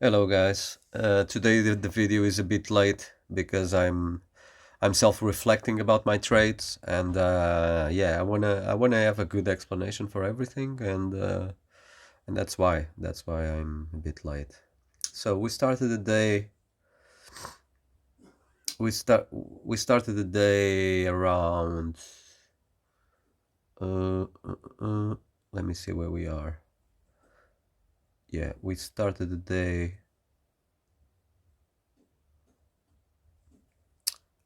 Hello guys. Today the video is a bit late because I'm self-reflecting about my trades and yeah, I wanna have a good explanation for everything and that's why I'm a bit late. So we started the day around uh, uh, uh, let me see where we are. Yeah, we started the day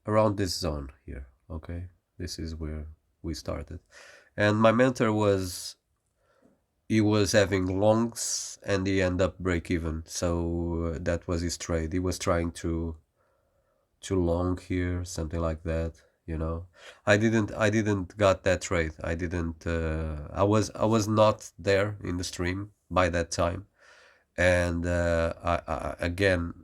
around this zone here. Okay, this is where we started, and my mentor he was having longs and he ended up break even, so that was his trade. He was trying to long here, something like that, you know. I didn't got that trade. I was not there in the stream by that time, and I again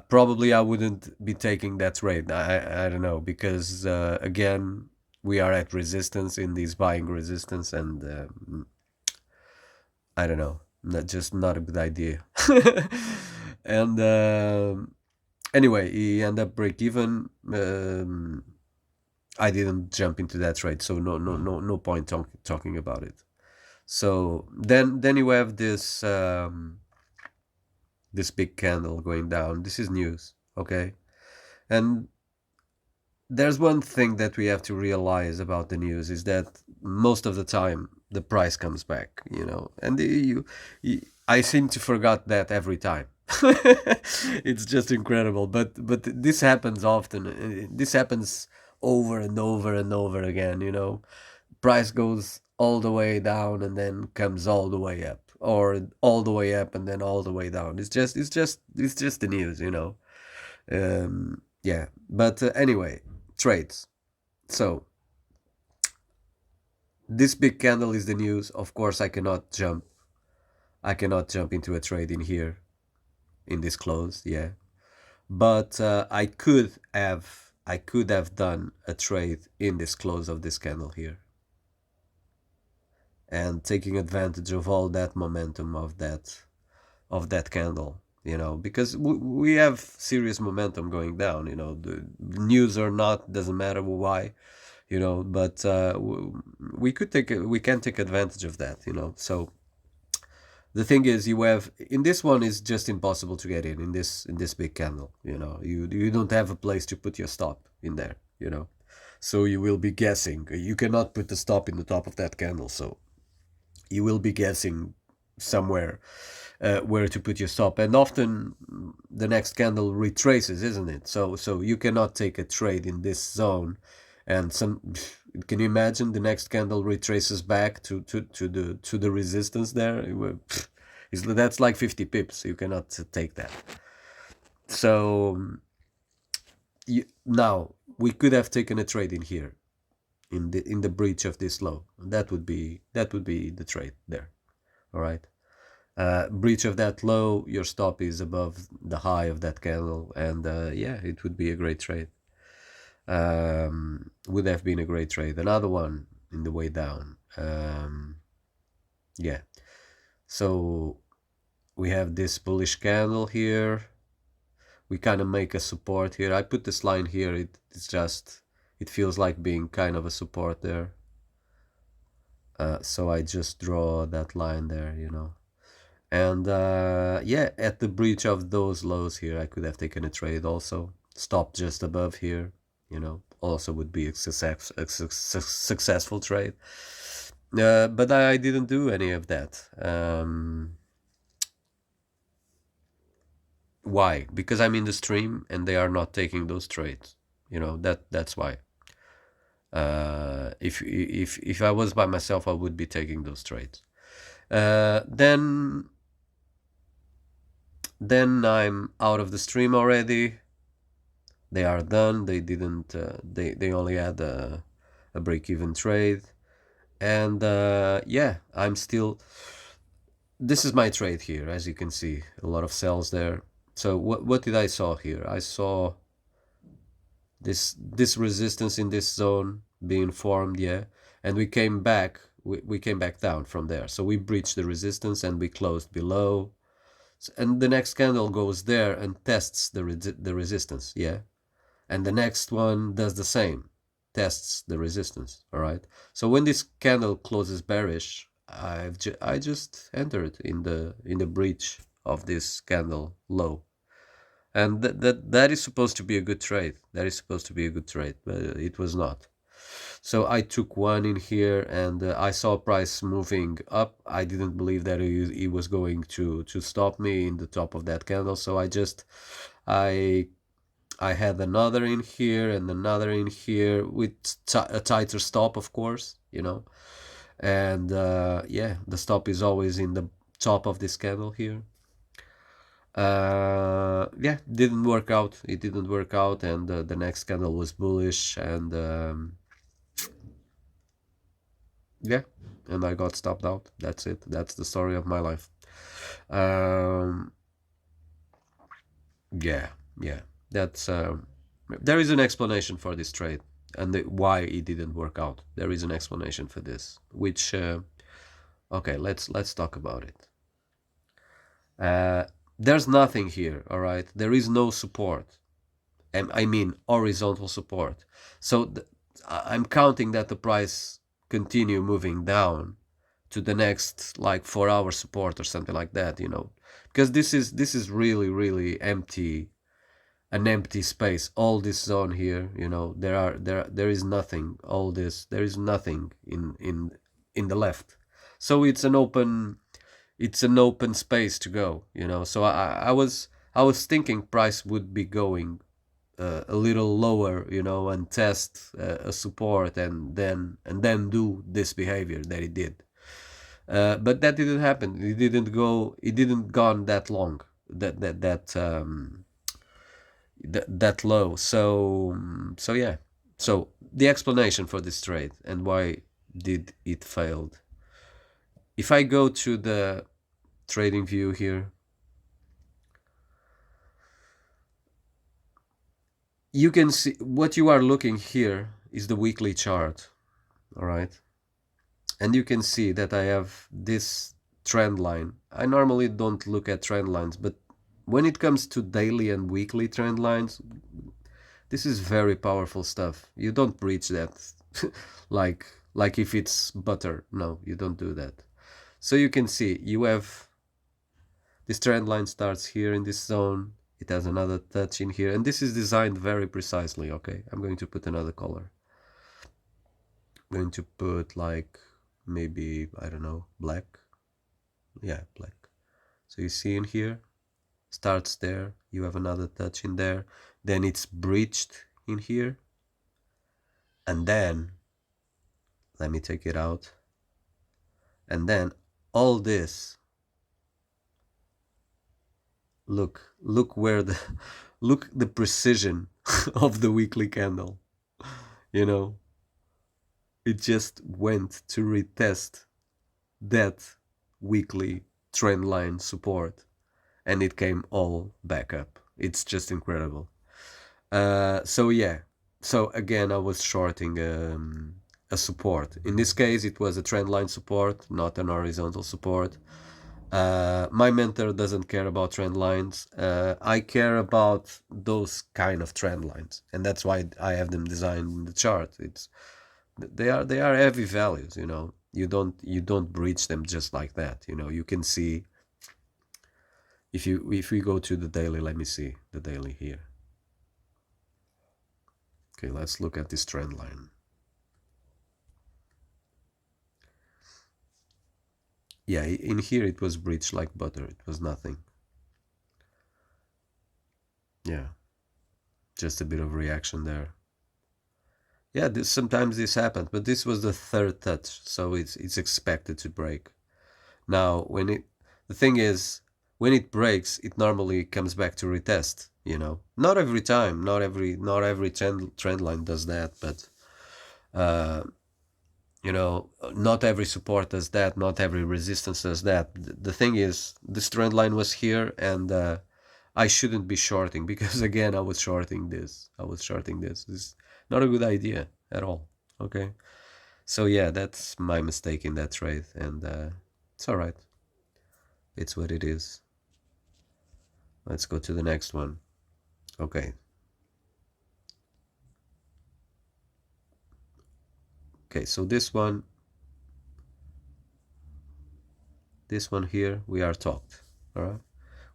probably I wouldn't be taking that rate. I don't know, because again we are at resistance in these buying resistance, and I don't know, just not a good idea. And anyway, he ended up break even. I didn't jump into that trade, so no point talking about it. So then you have this big candle going down. This is news, okay? And there's one thing that we have to realize about the news is that most of the time the price comes back, you know, and I seem to forget that every time. It's just incredible, but this happens often. This happens over and over and over again, you know. Price goes all the way down and then comes all the way up, or all the way up and then all the way down. It's just the news, you know. Yeah, but anyway, trades. So this big candle is the news. Of course, I cannot jump. I cannot jump into a trade in here in this close. Yeah, but I could have done a trade in this close of this candle here, and taking advantage of all that momentum of that candle. You know, because we have serious momentum going down. You know, the news or not, doesn't matter why, you know, but we can take advantage of that, you know. So the thing is, you have in this one is just impossible to get in this big candle, you know. You don't have a place to put your stop in there, you know. So you will be guessing. You cannot put the stop in the top of that candle, so you will be guessing somewhere where to put your stop, and often the next candle retraces, isn't it? So you cannot take a trade in this zone, and some. Can you imagine the next candle retraces back to the resistance there? That's like 50 pips. You cannot take that. So now we could have taken a trade in here, in the breach of this low. That would be the trade there. All right. Breach of that low, your stop is above the high of that candle, and yeah, it would be a great trade. Would have been a great trade. Another one in the way down. Yeah. So we have this bullish candle here. We kind of make a support here. I put this line here. It feels like being kind of a support there. So I just draw that line there, you know. And yeah, at the breach of those lows here, I could have taken a trade also. Stop just above here, you know, also would be a successful trade. But I didn't do any of that. Why? Because I'm in the stream and they are not taking those trades. You know, that's why. If I was by myself, I would be taking those trades. Then I'm out of the stream already. They are done. They didn't. They only had a break-even trade, and yeah, I'm still. This is my trade here, as you can see, a lot of cells there. So what did I saw here? I saw this resistance in this zone being formed, yeah, and we came back. We came back down from there. So we breached the resistance and we closed below. And the next candle goes there and tests the resistance, yeah, and the next one does the same, tests the resistance. All right. So when this candle closes bearish, I just entered in the breach of this candle low, and that is supposed to be a good trade. That is supposed to be a good trade, but it was not. So I took one in here, and I saw price moving up. I didn't believe that it was going to stop me in the top of that candle. So I I had another in here and another in here with a tighter stop, of course, you know. And yeah, the stop is always in the top of this candle here. Yeah, didn't work out. It didn't work out, and the next candle was bullish, and yeah, and I got stopped out. That's it. That's the story of my life. Um, yeah, yeah. That's there is an explanation for this trade and why it didn't work out. There is an explanation for this, which okay, let's talk about it. There's nothing here, all right? There is no support. I mean horizontal support. So I'm counting that the price continue moving down to the next like 4 hour support or something like that, you know, because this is really empty, an empty space. All this zone here, you know, there is nothing. All this, there is nothing in the left. So it's an open space to go, you know. So I was thinking price would be going a little lower, you know, and test a support, and then do this behavior that it did. But that didn't happen. It didn't go. It didn't gone that long. That low. So yeah. So the explanation for this trade and why did it failed. If I go to the trading view here, you can see what you are looking here is the weekly chart. All right. And you can see that I have this trend line. I normally don't look at trend lines, but when it comes to daily and weekly trend lines, this is very powerful stuff. You don't breach that like if it's butter. No, you don't do that. So you can see you have this trend line starts here in this zone. It has another touch in here, and this is designed very precisely. Okay, I'm going to put another color. I'm going to put like maybe, I don't know, black. Yeah, black. So you see in here, starts there, you have another touch in there, then it's breached in here, and then let me take it out, and then all this, look where the look the precision of the weekly candle, you know, it just went to retest that weekly trend line support, and it came all back up. It's just incredible. So yeah, so again I was shorting a support. In this case it was a trend line support, not an horizontal support. My mentor doesn't care about trend lines. I care about those kind of trend lines, and that's why I have them designed in the chart. They are heavy values, you know. You don't breach them just like that, you know. You can see if we go to the daily. Let me see the daily here. Okay, let's look at this trend line. Yeah, in here it was breached like butter. It was nothing. Yeah, just a bit of reaction there. Yeah, sometimes this happens, but this was the third touch, so it's expected to break. Now, the thing is, when it breaks, it normally comes back to retest. You know, not every time, not every trend line does that, but you know, not every support does that, not every resistance does that. The thing is, this trend line was here, and I shouldn't be shorting, because again, I was shorting this. It's not a good idea at all. Okay, so yeah, that's my mistake in that trade, and it's all right. It's what it is. Let's go to the next one. Okay. Okay, so this one here, we are talked. All right.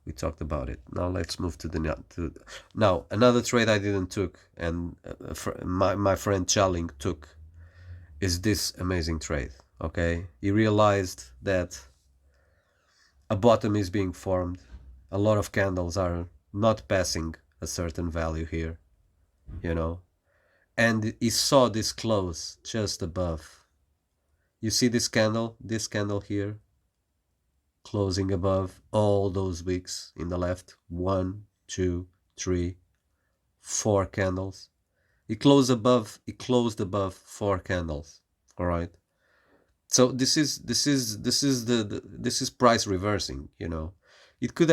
We talked about it. Now let's move to now another trade I didn't took, and my friend Chaling took, is this amazing trade. Okay, he realized that a bottom is being formed. A lot of candles are not passing a certain value here, you know, and he saw this close just above. You see this candle here, closing above all those wicks in the left. 1, 2, 3, 4 candles. It closed above 4 candles. All right. So this is price reversing, you know. It could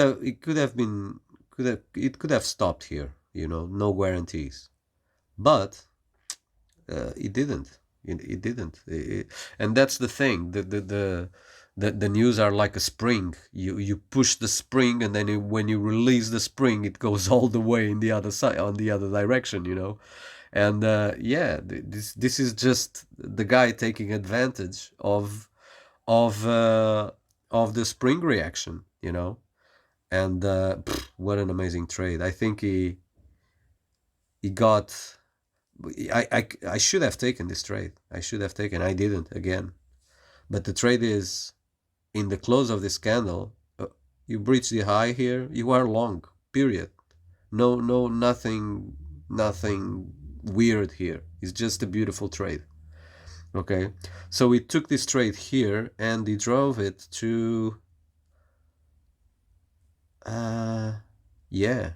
have stopped here, you know, no guarantees. But it didn't. It didn't. And that's the thing. The news are like a spring. You push the spring, and then when you release the spring, it goes all the way in the other side, on the other direction, you know. And yeah, this is just the guy taking advantage of uh, of the spring reaction, you know. And what an amazing trade! I think he got. I should have taken this trade. I should have taken. I didn't again. But the trade is in the close of this candle. You breach the high here. You are long. Period. No, nothing weird here. It's just a beautiful trade. Okay, so we took this trade here and he drove it to. Yeah,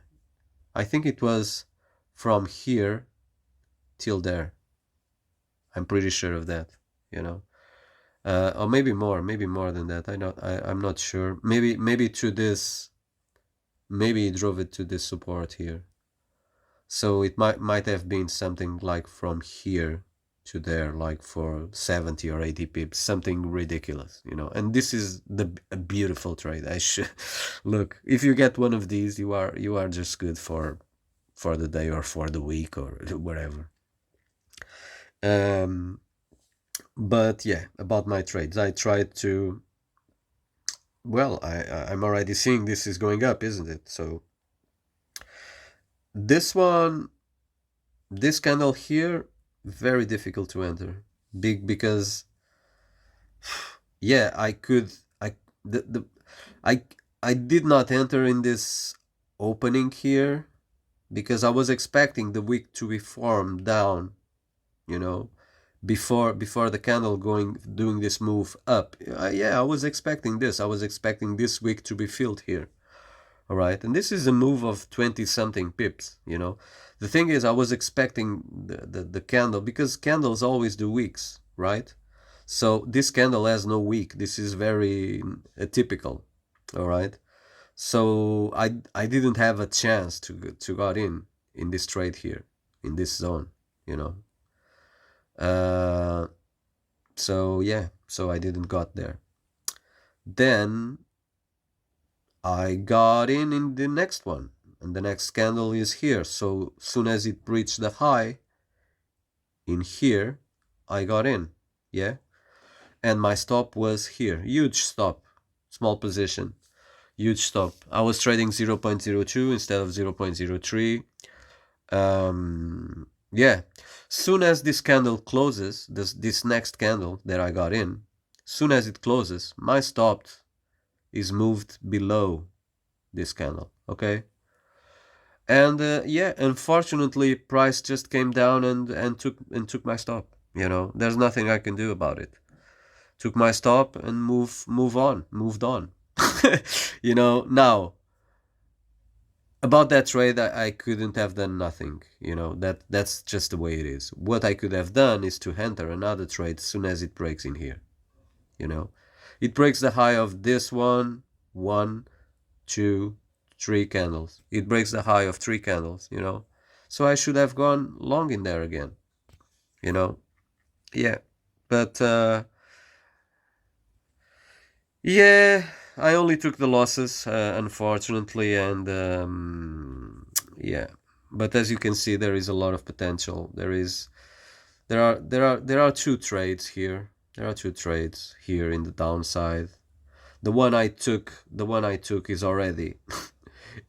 I think it was from here till there. I'm pretty sure of that, you know. Or maybe more than that. I'm not sure. Maybe to this. Maybe he drove it to this support here. So it might have been something like from here to there, like for 70 or 80 pips, something ridiculous, you know. And this is a beautiful trade. I should look. If you get one of these, you are just good for the day or for the week or whatever. But yeah, about my trades, I tried to. Well, I'm already seeing this is going up, isn't it? So this one, this candle here, very difficult to enter. Because yeah, the I I did not enter in this opening here because I was expecting the wick to be formed down, you know, before the candle doing this move up. Yeah, I was expecting this. I was expecting this wick to be filled here. All right, and this is a move of 20 something pips, you know. The thing is, I was expecting the candle, because candles always do wicks, right? So this candle has no wick. This is very atypical. All right, so I didn't have a chance to got in this trade here, in this zone, you know. So yeah, so I didn't got there. Then I got in the next one, and the next candle is here. So soon as it breached the high in here, I got in. Yeah, and my stop was here. Huge stop, small position, huge stop. I was trading 0.02 instead of 0.03. Yeah, soon as this candle closes, this next candle that I got in, soon as it closes, my stop is moved below this candle. Okay, and yeah, unfortunately, price just came down and took my stop. You know, there's nothing I can do about it. Took my stop and moved on. You know, now about that trade, I couldn't have done nothing. You know, that's just the way it is. What I could have done is to enter another trade as soon as it breaks in here. You know, it breaks the high of this one, 2, 3 candles. It breaks the high of 3 candles, you know. So I should have gone long in there again, you know. Yeah, but yeah, I only took the losses, unfortunately, and yeah. But as you can see, there is a lot of potential. There are two trades here. There are two trades here in the downside. The one I took is already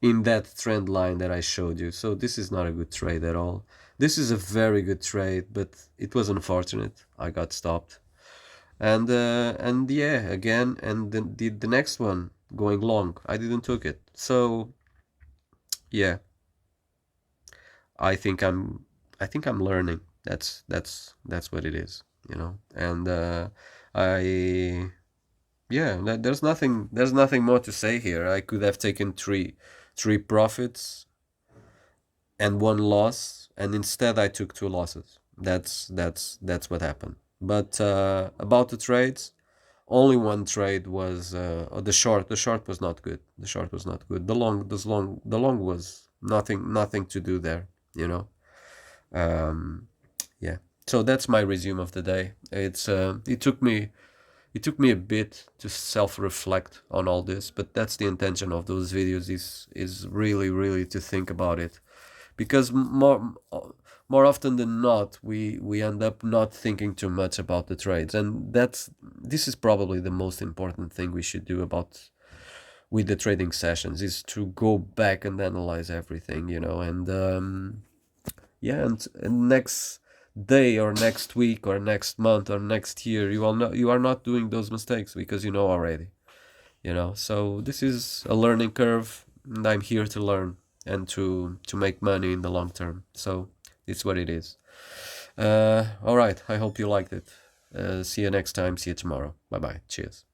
in that trend line that I showed you. So this is not a good trade at all. This is a very good trade, but it was unfortunate. I got stopped. And yeah, again, and the next one going long, I didn't took it. So yeah, I think I'm I think I'm learning. That's what it is, you know. And I yeah, there's nothing more to say here. I could have taken three profits and one loss, and instead I took two losses. That's what happened. But about the trades, only one trade was the short. The short was not good. The short was not good. The long was nothing to do there. You know. Um, yeah. So that's my resume of the day. It took me a bit to self-reflect on all this, but that's the intention of those videos is really really to think about it, because more often than not we end up not thinking too much about the trades, and this is probably the most important thing we should do about with the trading sessions, is to go back and analyze everything, and yeah, and next day or next week or next month or next year you are not doing those mistakes because you know already, so this is a learning curve, and I'm here to learn and to make money in the long term. So it's what it is. All right, I hope you liked it. See you next time. See you tomorrow. Bye bye. Cheers.